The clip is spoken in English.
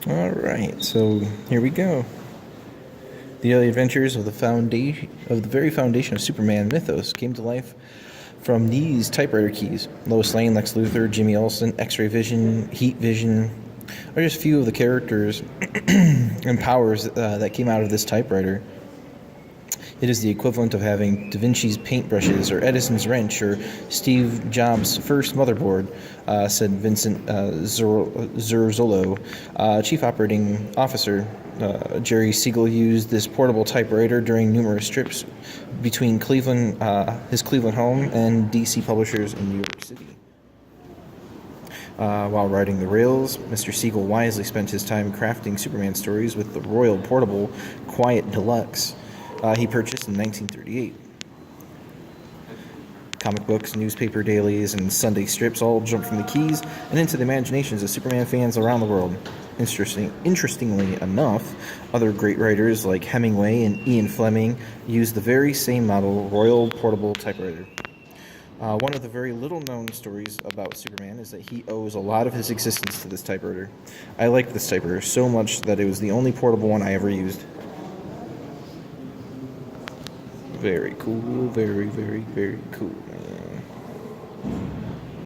All right, so here we go. The early adventures of the very foundation of Superman mythos came to life from these typewriter keys. Lois Lane, Lex Luthor, Jimmy Olsen, X-ray Vision, Heat Vision are just a few of the characters and powers that came out of this typewriter. It is the equivalent of having Da Vinci's paintbrushes, or Edison's wrench, or Steve Jobs' first motherboard, said Vincent Zurzolo, chief operating officer. Jerry Siegel used this portable typewriter during numerous trips between his Cleveland home, and DC publishers in New York City. While riding the rails, Mr. Siegel wisely spent his time crafting Superman stories with the Royal Portable Quiet Deluxe he purchased in 1938. Comic books, newspaper dailies, and Sunday strips all jumped from the keys and into the imaginations of Superman fans around the world. Interestingly enough, other great writers like Hemingway and Ian Fleming used the very same model Royal Portable Typewriter. One of the very little-known stories about Superman is that he owes a lot of his existence to this typewriter. I liked this typewriter so much that it was the only portable one I ever used. Very cool, very, very, very cool, man.